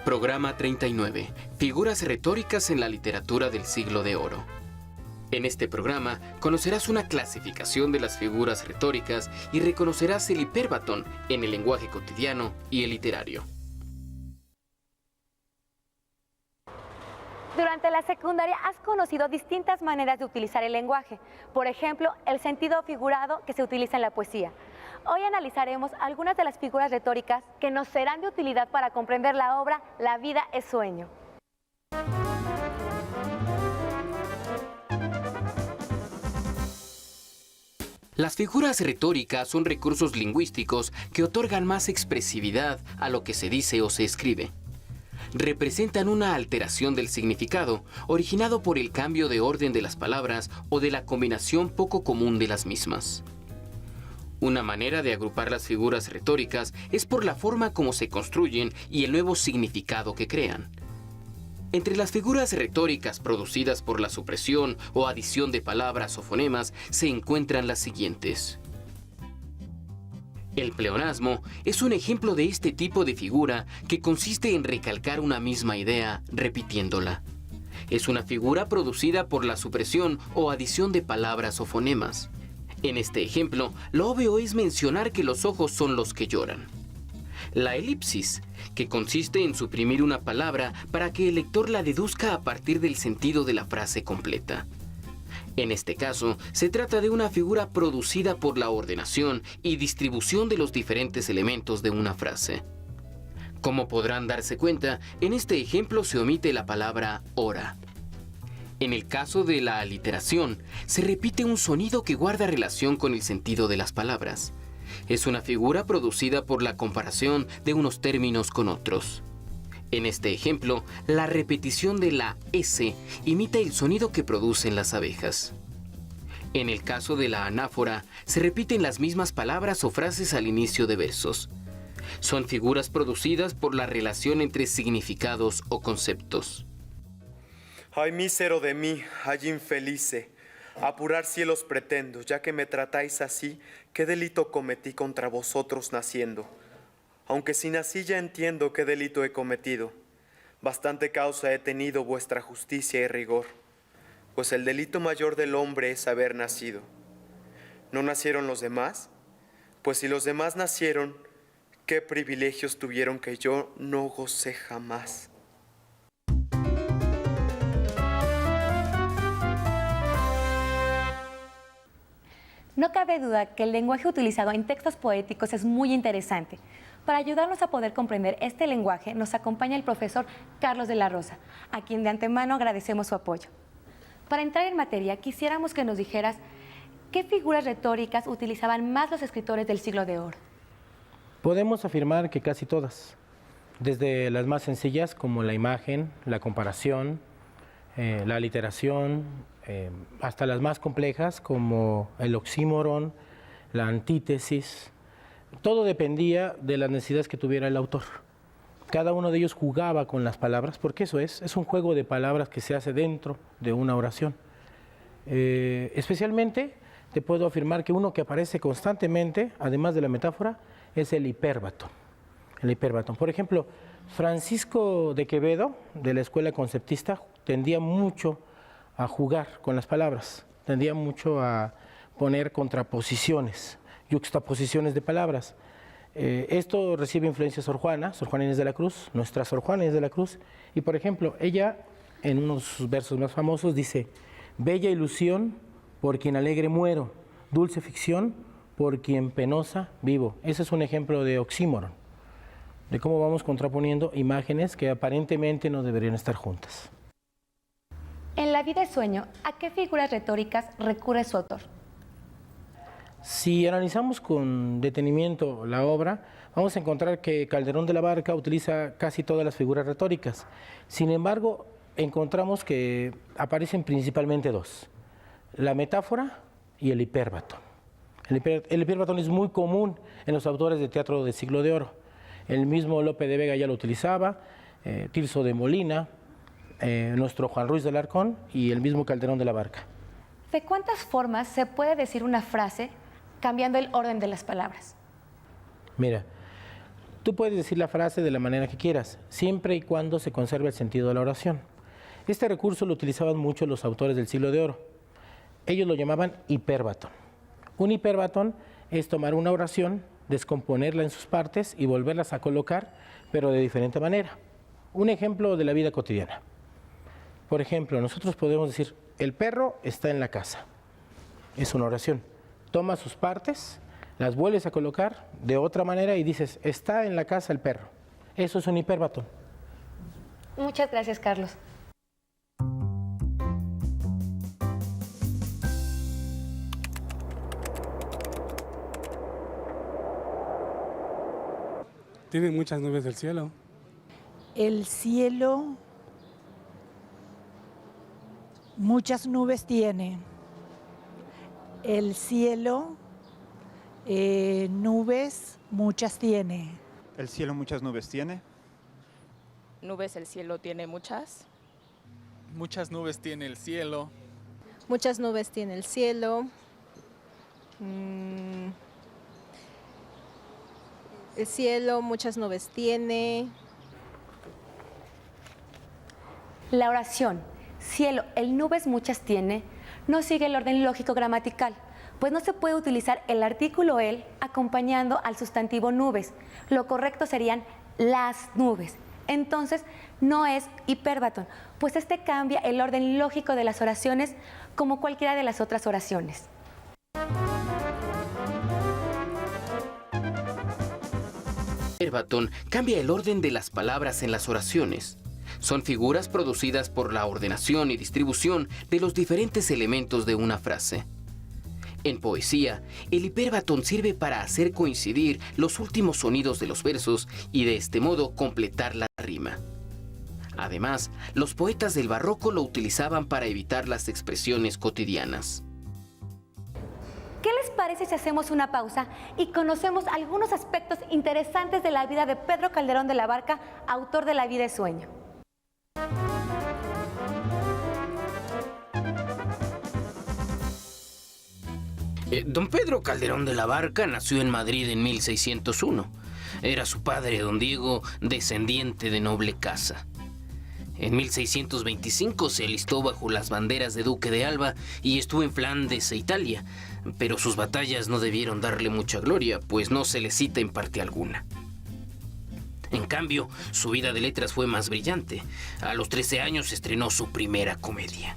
Programa 39. Figuras retóricas en la literatura del siglo de oro. En este programa conocerás una clasificación de las figuras retóricas y reconocerás el hipérbaton en el lenguaje cotidiano y el literario. Durante la secundaria has conocido distintas maneras de utilizar el lenguaje. Por ejemplo, el sentido figurado que se utiliza en la poesía. Hoy analizaremos algunas de las figuras retóricas que nos serán de utilidad para comprender la obra La vida es sueño. Las figuras retóricas son recursos lingüísticos que otorgan más expresividad a lo que se dice o se escribe. Representan una alteración del significado, originado por el cambio de orden de las palabras o de la combinación poco común de las mismas. Una manera de agrupar las figuras retóricas es por la forma como se construyen y el nuevo significado que crean. Entre las figuras retóricas producidas por la supresión o adición de palabras o fonemas se encuentran las siguientes. El pleonasmo es un ejemplo de este tipo de figura que consiste en recalcar una misma idea repitiéndola. Es una figura producida por la supresión o adición de palabras o fonemas. En este ejemplo, lo obvio es mencionar que los ojos son los que lloran. La elipsis, que consiste en suprimir una palabra para que el lector la deduzca a partir del sentido de la frase completa. En este caso, se trata de una figura producida por la ordenación y distribución de los diferentes elementos de una frase. Como podrán darse cuenta, en este ejemplo se omite la palabra hora. En el caso de la aliteración, se repite un sonido que guarda relación con el sentido de las palabras. Es una figura producida por la comparación de unos términos con otros. En este ejemplo, la repetición de la S imita el sonido que producen las abejas. En el caso de la anáfora, se repiten las mismas palabras o frases al inicio de versos. Son figuras producidas por la relación entre significados o conceptos. Ay, mísero de mí, ay, infelice, apurar cielos pretendo, ya que me tratáis así, ¿qué delito cometí contra vosotros naciendo? Aunque si nací ya entiendo qué delito he cometido, bastante causa he tenido vuestra justicia y rigor, pues el delito mayor del hombre es haber nacido. ¿No nacieron los demás? Pues si los demás nacieron, ¿qué privilegios tuvieron que yo no gocé jamás? No cabe duda que el lenguaje utilizado en textos poéticos es muy interesante. Para ayudarnos a poder comprender este lenguaje, nos acompaña el profesor Carlos de la Rosa, a quien de antemano agradecemos su apoyo. Para entrar en materia, quisiéramos que nos dijeras qué figuras retóricas utilizaban más los escritores del siglo de oro. Podemos afirmar que casi todas, desde las más sencillas como la imagen, la comparación, la aliteración, hasta las más complejas como el oxímoron, la antítesis. Todo dependía de las necesidades que tuviera el autor. Cada uno de ellos jugaba con las palabras, porque eso es un juego de palabras que se hace dentro de una oración. Especialmente te puedo afirmar que uno que aparece constantemente, además de la metáfora, es el hipérbaton. El hipérbaton. Por ejemplo, Francisco de Quevedo, de la escuela conceptista, tendía mucho a jugar con las palabras, tendía mucho a poner contraposiciones, yuxtaposiciones de palabras. Esto recibe influencia Sor Juana Inés de la Cruz, nuestra Sor Juana Inés de la Cruz, y por ejemplo, ella en uno de sus versos más famosos dice: bella ilusión por quien alegre muero, dulce ficción por quien penosa vivo. Ese es un ejemplo de oxímoron, de cómo vamos contraponiendo imágenes que aparentemente no deberían estar juntas. En La vida es sueño, ¿a qué figuras retóricas recurre su autor? Si analizamos con detenimiento la obra, vamos a encontrar que Calderón de la Barca utiliza casi todas las figuras retóricas. Sin embargo, encontramos que aparecen principalmente dos: la metáfora y el hipérbaton. El hipérbaton es muy común en los autores de teatro del siglo de oro. El mismo Lope de Vega ya lo utilizaba, Tirso de Molina, nuestro Juan Ruiz de Alarcón y el mismo Calderón de la Barca. ¿De cuántas formas se puede decir una frase cambiando el orden de las palabras? Mira, Tú puedes decir la frase de la manera que quieras, siempre y cuando se conserve el sentido de la oración. Este recurso lo utilizaban mucho los autores del Siglo de Oro. Ellos lo llamaban hipérbaton. Un hipérbaton es tomar una oración, descomponerla en sus partes y volverlas a colocar, pero de diferente manera. Un ejemplo de la vida cotidiana. Por ejemplo, nosotros podemos decir, el perro está en la casa. Es una oración. Tomas sus partes, las vuelves a colocar de otra manera y dices, está en la casa el perro. Eso es un hipérbaton. Muchas gracias, Carlos. Tiene muchas nubes del cielo. El cielo muchas nubes tiene. El cielo nubes muchas tiene. El cielo muchas nubes tiene. Nubes el cielo tiene muchas. Muchas nubes tiene el cielo. Muchas nubes tiene el cielo. El cielo muchas nubes tiene. La oración, cielo, el nubes muchas tiene, no sigue el orden lógico gramatical, pues no se puede utilizar el artículo el acompañando al sustantivo nubes. Lo correcto serían las nubes. Entonces, no es hipérbaton, pues este cambia el orden lógico de las oraciones como cualquiera de las otras oraciones. Hipérbaton cambia el orden de las palabras en las oraciones. Son figuras producidas por la ordenación y distribución de los diferentes elementos de una frase. En poesía, el hipérbaton sirve para hacer coincidir los últimos sonidos de los versos y de este modo completar la rima. Además, los poetas del barroco lo utilizaban para evitar las expresiones cotidianas. ¿Qué les parece si hacemos una pausa y conocemos algunos aspectos interesantes de la vida de Pedro Calderón de la Barca, autor de La vida es sueño? Don Pedro Calderón de la Barca nació en Madrid en 1601. Era su padre, don Diego, descendiente de noble casa. En 1625 se alistó bajo las banderas de Duque de Alba y estuvo en Flandes e Italia, pero sus batallas no debieron darle mucha gloria, pues no se le cita en parte alguna. En cambio, su vida de letras fue más brillante. A los 13 años estrenó su primera comedia,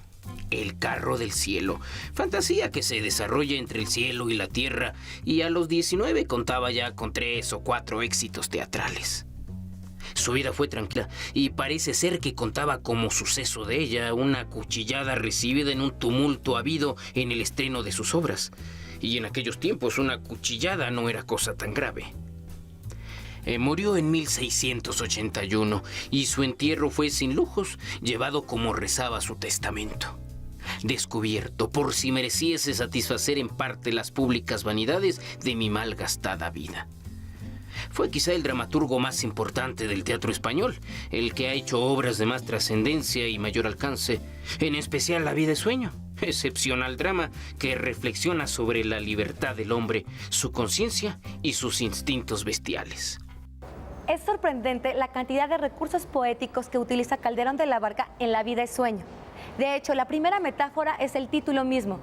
El carro del cielo, fantasía que se desarrolla entre el cielo y la tierra, y a los 19 contaba ya con 3 o 4 éxitos teatrales. Su vida fue tranquila y parece ser que contaba como suceso de ella una cuchillada recibida en un tumulto habido en el estreno de sus obras. Y en aquellos tiempos una cuchillada no era cosa tan grave. Murió en 1681 y su entierro fue sin lujos, llevado como rezaba su testamento. Descubierto por si mereciese satisfacer en parte las públicas vanidades de mi mal gastada vida. Fue quizá el dramaturgo más importante del teatro español, el que ha hecho obras de más trascendencia y mayor alcance, en especial La vida es sueño, excepcional drama que reflexiona sobre la libertad del hombre, su conciencia y sus instintos bestiales. Es sorprendente la cantidad de recursos poéticos que utiliza Calderón de la Barca en La vida es sueño. De hecho, la primera metáfora es el título mismo.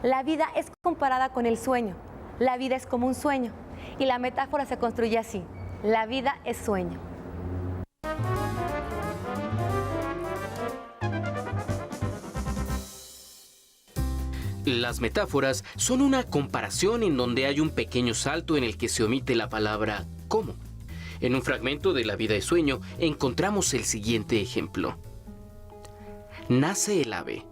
La vida es comparada con el sueño. La vida es como un sueño. Y la metáfora se construye así. La vida es sueño. Las metáforas son una comparación en donde hay un pequeño salto en el que se omite la palabra ¿cómo? En un fragmento de La vida es sueño encontramos el siguiente ejemplo. Nace el ave,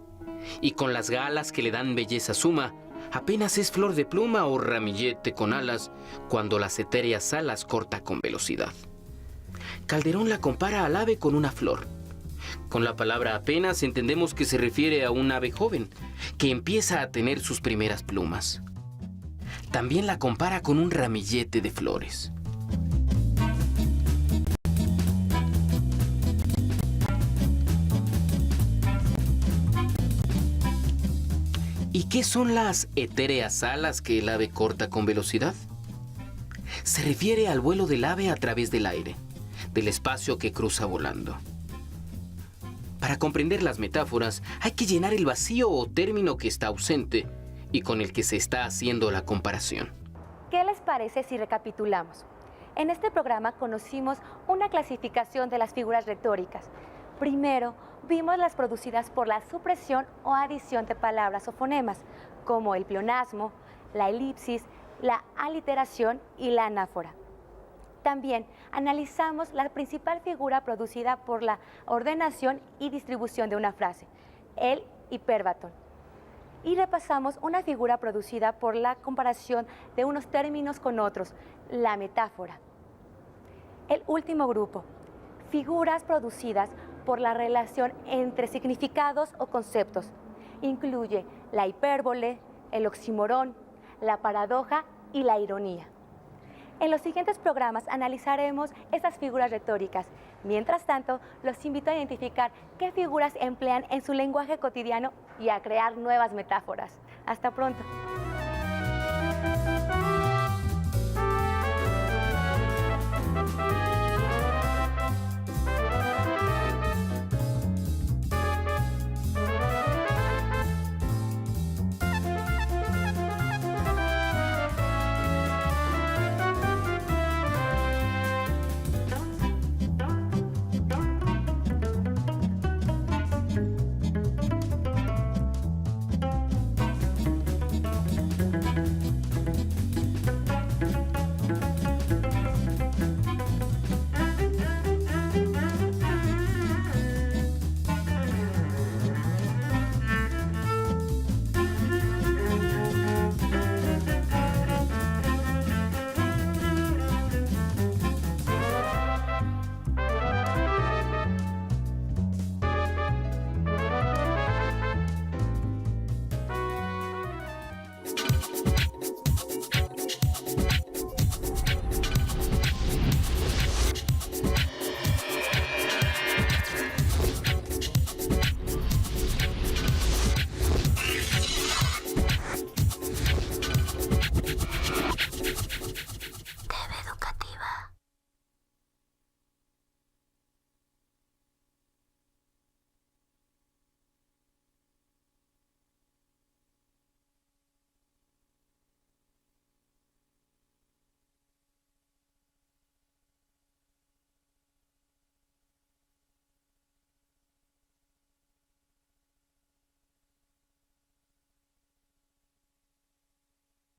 y con las galas que le dan belleza suma, apenas es flor de pluma o ramillete con alas, cuando las etéreas alas corta con velocidad. Calderón la compara al ave con una flor. Con la palabra apenas entendemos que se refiere a un ave joven, que empieza a tener sus primeras plumas. También la compara con un ramillete de flores. ¿Y qué son las etéreas alas que el ave corta con velocidad? se refiere al vuelo del ave a través del aire, del espacio que cruza volando. Para comprender las metáforas, hay que llenar el vacío o término que está ausente y con el que se está haciendo la comparación. ¿Qué les parece si recapitulamos? En este programa conocimos una clasificación de las figuras retóricas. Primero, vimos las producidas por la supresión o adición de palabras o fonemas, como el pleonasmo, la elipsis, la aliteración y la anáfora. También analizamos la principal figura producida por la ordenación y distribución de una frase, el hipérbaton. Y repasamos una figura producida por la comparación de unos términos con otros, la metáfora. El último grupo, figuras producidas por la relación entre significados o conceptos. Incluye la hipérbole, el oxímoron, la paradoja y la ironía. En los siguientes programas analizaremos estas figuras retóricas. Mientras tanto, los invito a identificar qué figuras emplean en su lenguaje cotidiano y a crear nuevas metáforas. Hasta pronto.